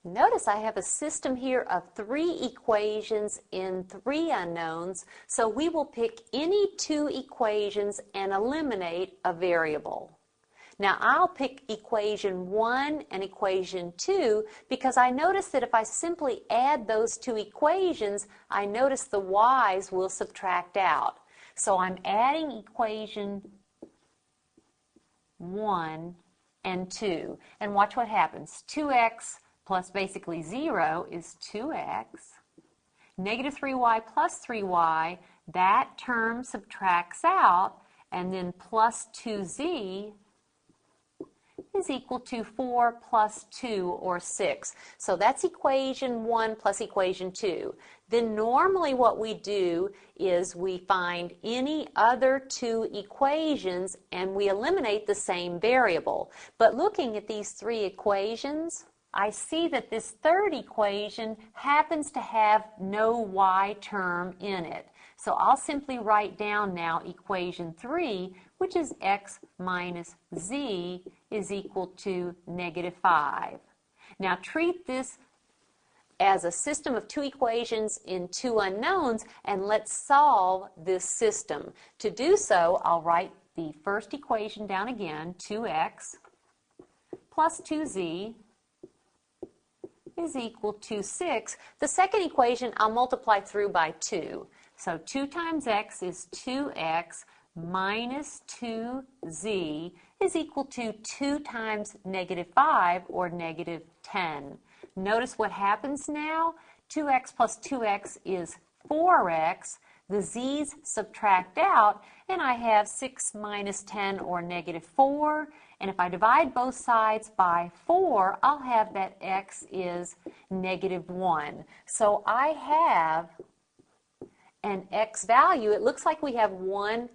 Notice I have a system here of 3 equations in 3 unknowns, so we will pick any 2 equations and eliminate a variable. Now I'll pick equation 1 and equation 2 because I notice that if I simply add those 2 equations, I notice the y's will subtract out. So I'm adding equation 1 and 2. And watch what happens. 2x plus basically 0 is 2x. Negative 3y plus 3y, that term subtracts out, and then plus 2z is equal to 4 plus 2, or 6. So that's equation 1 plus equation 2. Then normally what we do is we find any other 2 equations and we eliminate the same variable. But looking at these 3 equations, I see that this third equation happens to have no y term in it. So I'll simply write down now equation 3, which is x minus z is equal to negative 5. Now treat this as a system of 2 equations in 2 unknowns, and let's solve this system. To do so, I'll write the first equation down again, 2x plus 2z is equal to 6. The second equation I'll multiply through by 2. So 2 times x is 2x minus 2z is equal to 2 times negative 5, or negative 10. Notice what happens now. 2x plus 2x is 4x. The z's subtract out, and I have 6 minus 10, or negative 4. And if I divide both sides by 4, I'll have that x is negative 1. So I have an x value. It looks like we have one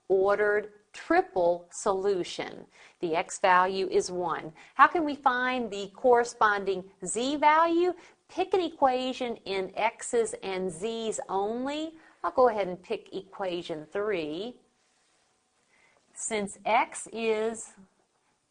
ordered triple solution. The x value is 1. How can we find the corresponding z value? Pick an equation in x's and z's only. I'll go ahead and pick equation 3. Since x is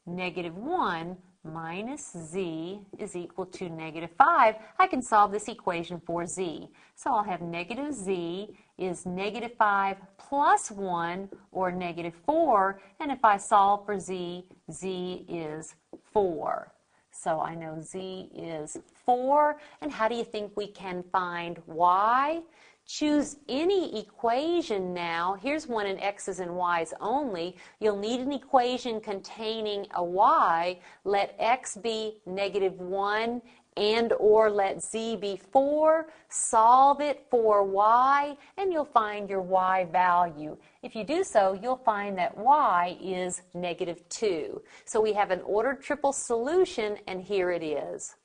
negative 1 minus z is equal to negative 5, I can solve this equation for z. So I'll have negative z is negative 5 plus 1, or negative 4, and if I solve for z, z is 4. So I know z is 4, and how do you think we can find y? Choose any equation now. Here's one in x's and y's only. You'll need an equation containing a y. Let x be negative 1 and or let z be 4. Solve it for y and you'll find your y value. If you do so, you'll find that y is negative 2. So we have an ordered triple solution, and here it is.